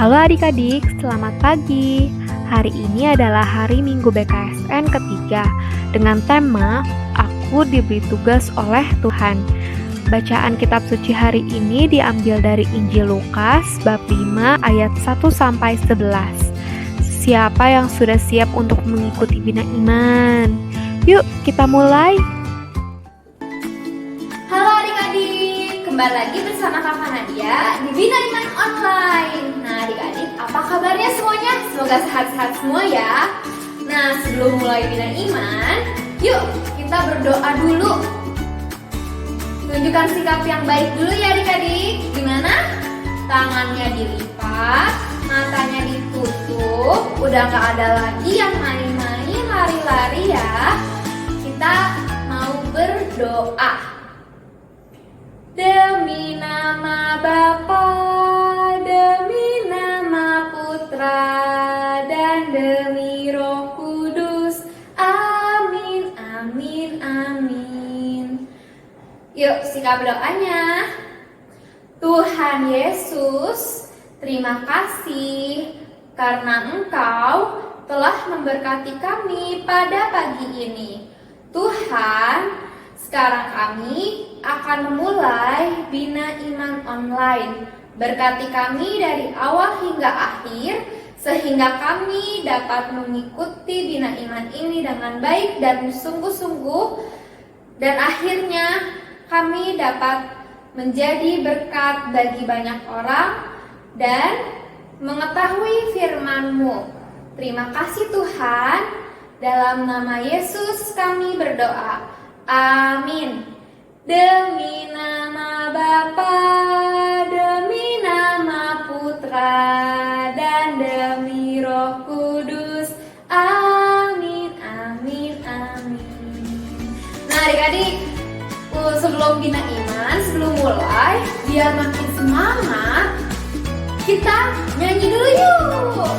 Halo adik-adik, selamat pagi. Hari ini adalah hari Minggu BKSN ketiga dengan tema Aku Diberi Tugas oleh Tuhan. Bacaan kitab suci hari ini diambil dari Injil Lukas bab 5 ayat 1-11. Siapa yang sudah siap untuk mengikuti Bina Iman? Yuk kita mulai. Halo adik-adik, kembali lagi bersama Kakak Nadia di Bina Iman Online. Nah adik-adik, apa kabarnya semuanya? Semoga sehat-sehat semua ya. Nah sebelum mulai Bina Iman, yuk kita berdoa dulu. Tunjukkan sikap yang baik dulu ya adik-adik. Gimana? Tangannya dilipat, matanya ditutup. Udah gak ada lagi yang main-main, lari-lari ya. Kita mau berdoa. Demi nama Bapa, demi nama Putra, dan demi Roh Kudus. Amin, amin, amin. Yuk sikap doanya. Tuhan Yesus, terima kasih karena Engkau telah memberkati kami pada pagi ini. Tuhan, sekarang kami akan memulai Bina Iman Online. Berkati kami dari awal hingga akhir, sehingga kami dapat mengikuti Bina Iman ini dengan baik dan sungguh-sungguh. Dan akhirnya kami dapat menjadi berkat bagi banyak orang dan mengetahui firman-Mu. Terima kasih Tuhan, dalam nama Yesus kami berdoa. Amin. Demi nama Bapa, demi nama Putra, dan demi Roh Kudus. Amin, amin, amin. Nah adik-adik, sebelum Bina Iman, sebelum mulai, biar makin semangat, kita nyanyi dulu yuk.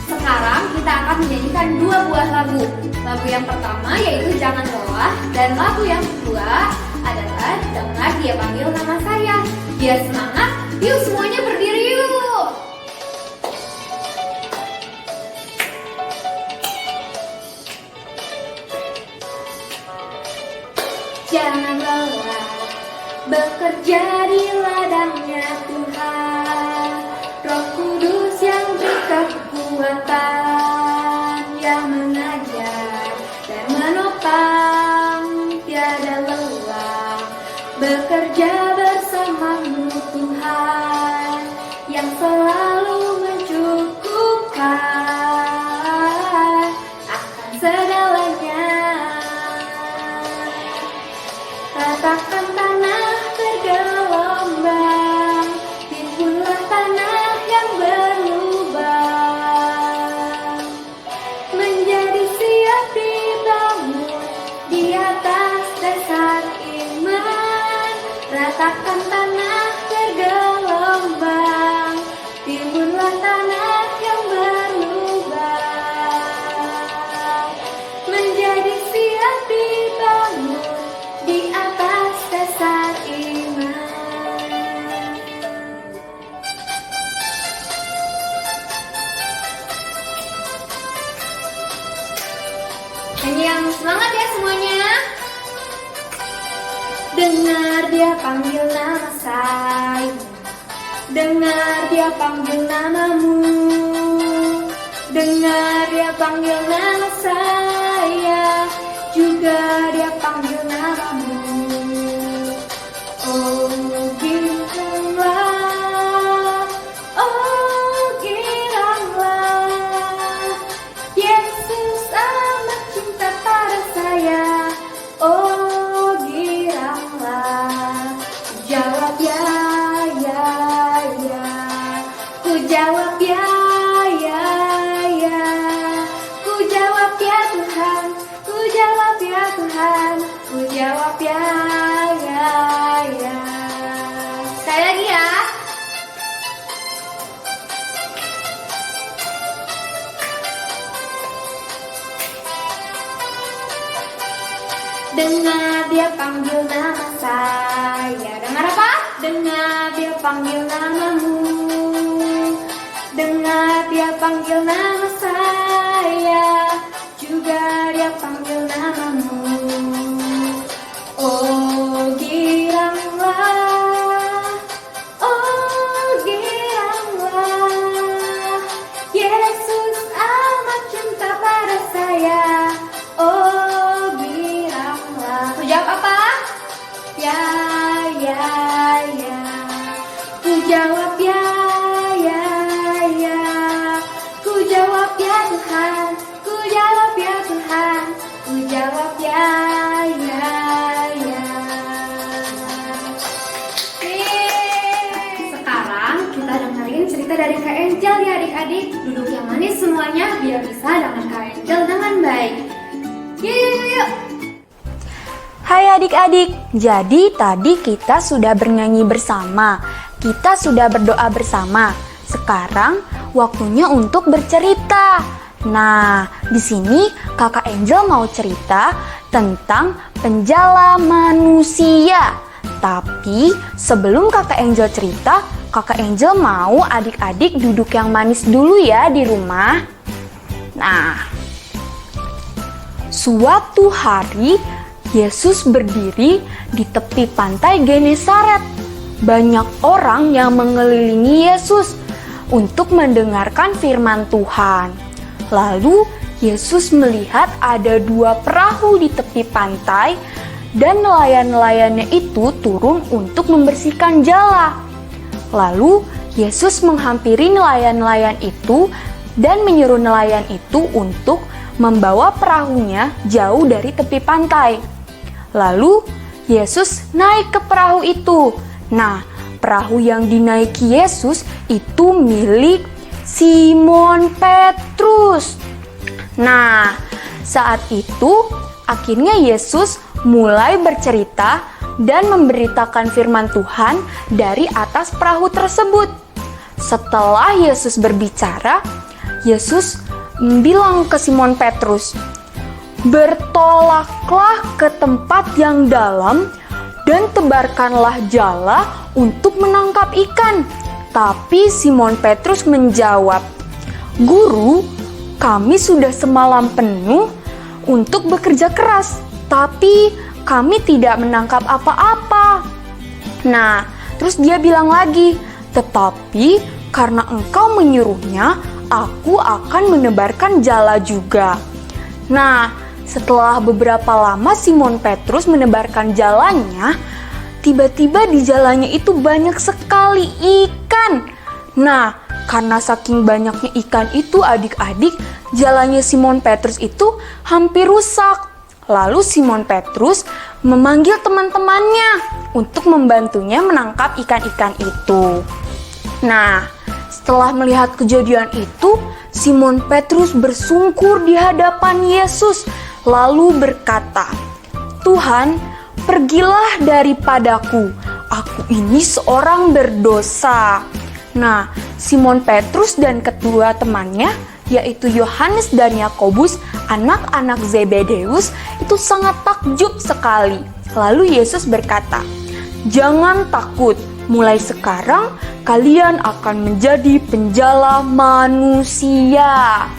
Sekarang kita akan menyanyikan 2 buah lagu. Lagu yang pertama yaitu Jangan Lelah, dan lagu yang kedua adalah Dengar Dia Panggil Nama Saya. Biar semangat, yuk semuanya berdiri yuk. Jangan lelah bekerja di ladangnya Tuhan. Roh Kudus yang beri kekuatan, yang mengajar dan menopang, tiada lelah bekerja bersamamu Tuhan, yang selalu mencukupkan akan segalanya. Ratakan tanah bergelombang, timbunlah tanah yang berlubang, menjadi siap dibangun di atas dasar iman. Ratakan tanah bergelombang, timbunlah tanah yang berlubang, menjadi siap dibangun di atas dasar iman. Nyanyi yang semangat ya semuanya. Dengar Dia panggil nama saya, dengar Dia panggil namamu, dengar Dia panggil nama saya, juga Dia panggil namamu. Oh giranglah, oh giranglah, Yesus amat cinta pada saya. Oh giranglah, jawab ya, ya, ya. Ku jawab ya, ya, ya. Ku jawab ya Tuhan, ku jawab ya Tuhan, ku jawab ya, ya, ya. Sekali lagi ya. Dengar Dia panggil nama saya. Dengar apa? Dengar Dia panggil namamu. panggil nama saya, juga dia panggil namamu. Oh giranglah, Yesus amat cinta pada saya. Oh giranglah. Ku jawab apa? Ya. Ku jawab ya. Ku jawab ya Tuhan. Ku jawab ya Tuhan. Ku jawab ya. Sekarang kita dengerin cerita dari Kak Angel ya adik-adik. Duduk yang manis semuanya biar bisa dengan Kak Angel dengan baik. Yuk. Hai adik-adik, jadi tadi kita sudah bernyanyi bersama, kita sudah berdoa bersama. Sekarang waktunya untuk bercerita. Nah, di sini Kakak Angel mau cerita tentang penjala manusia. Tapi sebelum Kakak Angel cerita, Kakak Angel mau adik-adik duduk yang manis dulu ya di rumah. Nah, suatu hari Yesus berdiri di tepi pantai Genesaret. Banyak orang yang mengelilingi Yesus untuk mendengarkan firman Tuhan. Lalu Yesus melihat ada 2 perahu di tepi pantai dan nelayan-nelayannya itu turun untuk membersihkan jala. Lalu Yesus menghampiri nelayan-nelayan itu dan menyuruh nelayan itu untuk membawa perahunya jauh dari tepi pantai. Lalu Yesus naik ke perahu itu. Nah, perahu yang dinaiki Yesus itu milik Simon Petrus. Nah, saat itu akhirnya Yesus mulai bercerita dan memberitakan firman Tuhan dari atas perahu tersebut. Setelah Yesus berbicara, Yesus bilang ke Simon Petrus, "Bertolaklah ke tempat yang dalam dan tebarkanlah jala untuk menangkap ikan." Tapi Simon Petrus menjawab, "Guru, kami sudah semalam penuh untuk bekerja keras, tapi kami tidak menangkap apa-apa." Nah, terus dia bilang lagi, "Tetapi karena engkau menyuruhnya, aku akan menebarkan jala juga." Nah, setelah beberapa lama Simon Petrus menebarkan jalannya, tiba-tiba di jalannya itu banyak sekali ikan. Nah, karena saking banyaknya ikan itu adik-adik, jalannya Simon Petrus itu hampir rusak. Lalu Simon Petrus memanggil teman-temannya untuk membantunya menangkap ikan-ikan itu. Nah, setelah melihat kejadian itu, Simon Petrus bersungkur di hadapan Yesus, lalu berkata, "Tuhan, pergilah daripadaku, aku ini seorang berdosa." Nah, Simon Petrus dan kedua temannya, yaitu Yohanes dan Yakobus, anak-anak Zebedeus, itu sangat takjub sekali. Lalu Yesus berkata, "Jangan takut, mulai sekarang kalian akan menjadi penjala manusia."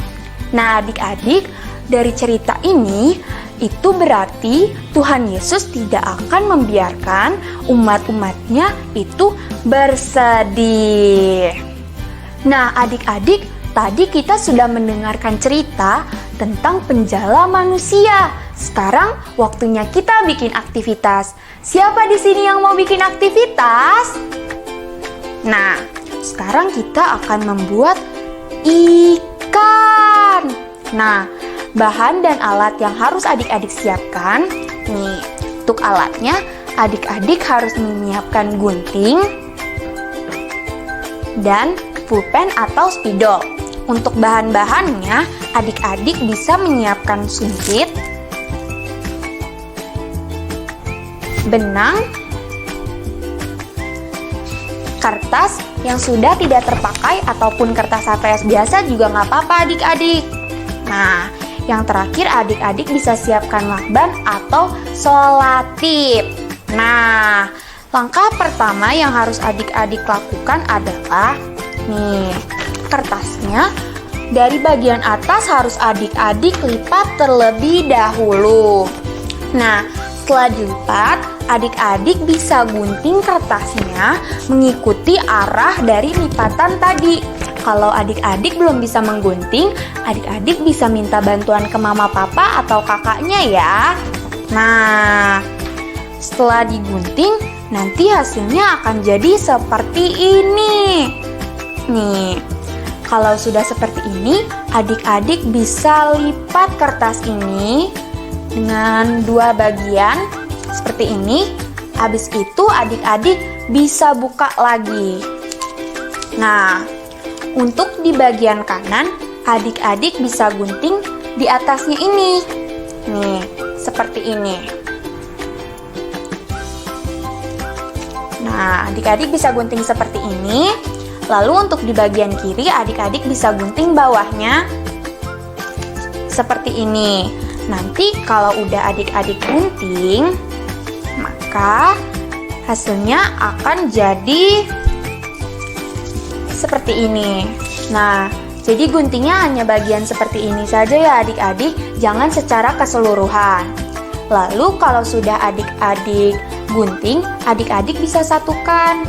Nah, adik-adik, dari cerita ini, itu berarti Tuhan Yesus tidak akan membiarkan umat-umatnya itu bersedih. Nah, adik-adik, tadi kita sudah mendengarkan cerita tentang penjala manusia. Sekarang waktunya kita bikin aktivitas. Siapa di sini yang mau bikin aktivitas? Nah, sekarang kita akan membuat ikan. Nah, bahan dan alat yang harus adik-adik siapkan. Nih, untuk alatnya adik-adik harus menyiapkan gunting dan pulpen atau spidol. Untuk bahan-bahannya, adik-adik bisa menyiapkan sumpit, benang, kertas yang sudah tidak terpakai ataupun kertas HVS biasa juga nggak apa-apa adik-adik. Nah, yang terakhir adik-adik bisa siapkan lakban atau solatip. Nah, langkah pertama yang harus adik-adik lakukan adalah nih, kertasnya dari bagian atas harus adik-adik lipat terlebih dahulu. Nah, setelah dilipat, adik-adik bisa gunting kertasnya mengikuti arah dari lipatan tadi. Kalau adik-adik belum bisa menggunting, adik-adik bisa minta bantuan ke mama papa atau kakaknya ya. Nah, setelah digunting, nanti hasilnya akan jadi seperti ini. Nih, kalau sudah seperti ini, adik-adik bisa lipat kertas ini dengan dua bagian seperti ini. Habis itu adik-adik bisa buka lagi. Nah, untuk di bagian kanan, adik-adik bisa gunting di atasnya ini. Nih, seperti ini. Nah, adik-adik bisa gunting seperti ini. Lalu untuk di bagian kiri, adik-adik bisa gunting bawahnya seperti ini. Nanti kalau udah adik-adik gunting, maka hasilnya akan jadi seperti ini. Nah, jadi guntingnya hanya bagian seperti ini saja ya adik-adik, jangan secara keseluruhan. Lalu kalau sudah adik-adik gunting, adik-adik bisa satukan.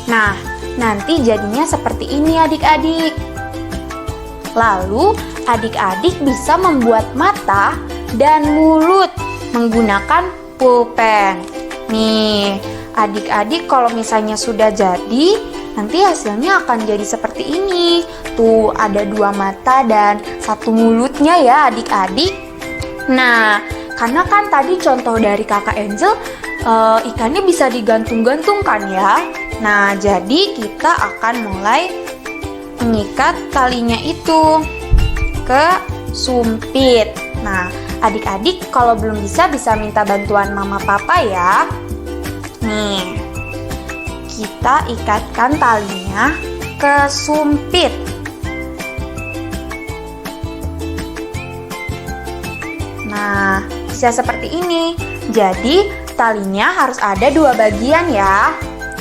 Nah, nanti jadinya seperti ini adik-adik. Lalu adik-adik bisa membuat mata dan mulut menggunakan pulpen. Nih, adik-adik kalau misalnya sudah jadi, nanti hasilnya akan jadi seperti ini. Tuh, ada dua mata dan satu mulutnya ya adik-adik. Nah, karena kan tadi contoh dari Kakak Angel, ikannya bisa digantung-gantungkan ya. Nah, jadi kita akan mulai mengikat talinya itu ke sumpit. Nah, adik-adik kalau belum bisa minta bantuan mama papa ya. Nih, kita ikatkan talinya ke sumpit. Nah, bisa seperti ini. Jadi, talinya harus ada dua bagian ya.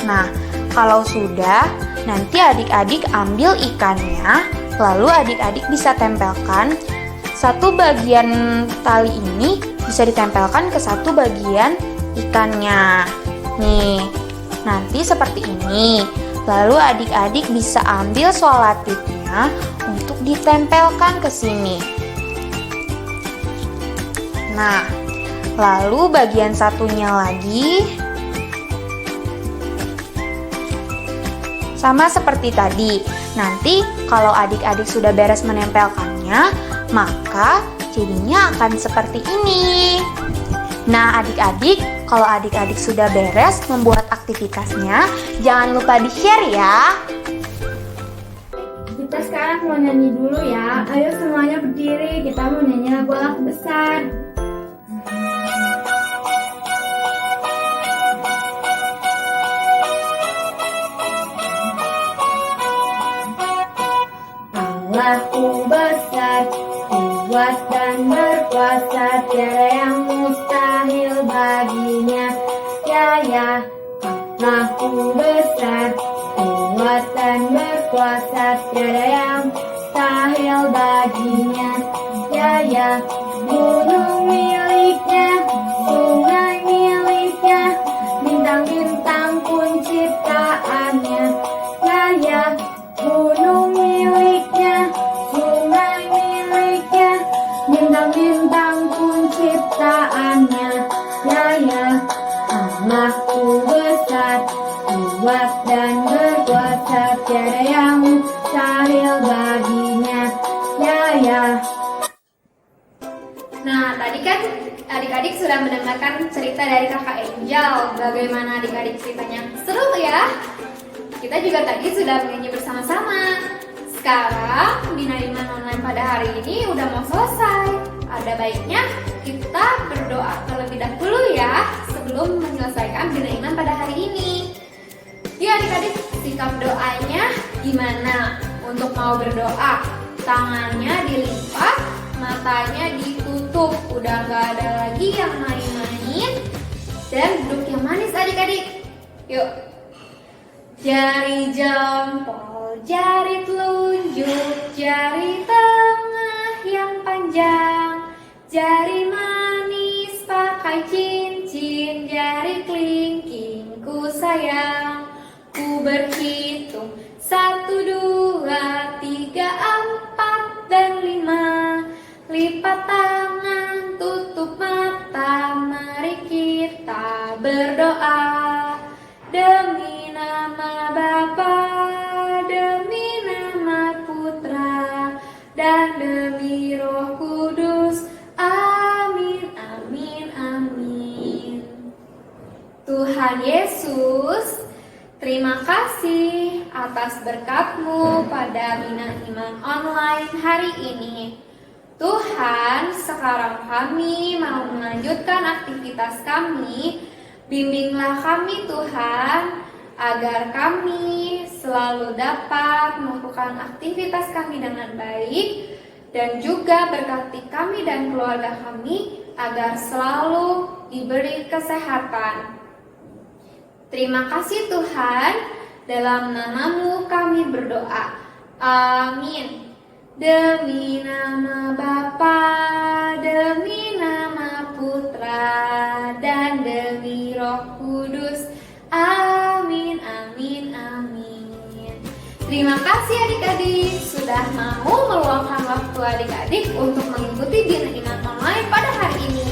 Nah, kalau sudah, nanti adik-adik ambil ikannya, lalu adik-adik bisa tempelkan satu bagian tali ini bisa ditempelkan ke satu bagian ikannya. Nih, nanti seperti ini. Lalu adik-adik bisa ambil solatifnya untuk ditempelkan ke sini. Nah, lalu bagian satunya lagi sama seperti tadi. Nanti kalau adik-adik sudah beres menempelkannya, maka jadinya akan seperti ini. Nah, adik-adik, kalau adik-adik sudah beres membuat aktivitasnya, jangan lupa di-share ya. Kita sekarang mau nyanyi dulu ya. Ayo semuanya berdiri, kita mau nyanyi lagu anak besar. Allahku besar, kuat dan berkuasa, tiada yang mustahil baginya. Ya, Allahku besar, kuat dan berkuasa, tiada yang mustahil baginya. Ya, gunung miliknya, sungai miliknya, bintang-bintang pun ciptaannya. Ya, gunung miliknya, sungai miliknya, bintang-bintang pun ciptaannya. Ya, Allahku besar, kuat dan berkuasa, tiada yang mustahil baginya. Ya. Nah, tadi kan adik-adik sudah mendengarkan cerita dari Kakak Angel. Bagaimana adik-adik ceritanya? Seru ya? Kita juga tadi sudah menyanyi bersama-sama. Sekarang Bina Iman Online pada hari ini udah mau selesai. Ada baiknya kita berdoa terlebih dahulu ya sebelum menyelesaikan Bina Iman pada hari ini. Yuk adik-adik, sikap doanya gimana? Untuk mau berdoa, tangannya dilipat, matanya ditutup. Udah gak ada lagi yang main-main dan duduk yang manis adik-adik. Yuk. Jari jempol jari telunjuk, jari tengah yang panjang, jari manis pakai cincin, jari kelingking ku sayang. Ku berhitung 1, 2, 3, 4, dan 5. Lipat tangan, tutup mata, mari kita berdoa. Demi nama Bapa, demi nama Putra, dan demi Roh Kudus. Amin, amin, amin. Tuhan Yesus, terima kasih atas berkat-Mu pada Bina Iman Online hari ini. Tuhan, sekarang kami mau melanjutkan aktivitas kami. Bimbinglah kami Tuhan, agar kami selalu dapat melakukan aktivitas kami dengan baik, dan juga berkati kami dan keluarga kami agar selalu diberi kesehatan. Terima kasih Tuhan, dalam nama-Mu kami berdoa. Amin. Demi nama Bapa, demi nama Putra, dan demi Roh Kudus. Amin, amin, amin. Terima kasih adik-adik sudah mau meluangkan waktu adik-adik untuk mengikuti Bina Iman Online pada hari ini.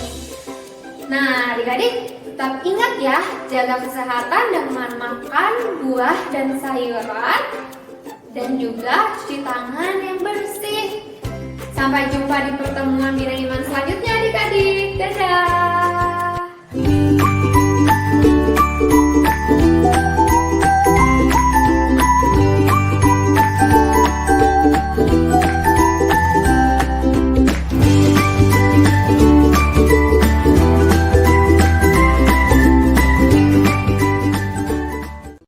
Nah, adik-adik tetap ingat ya, jaga kesehatan dengan makan buah dan sayuran, dan juga cuci tangan yang bersih. Sampai jumpa di pertemuan Bina Iman selanjutnya adik-adik. Dadah!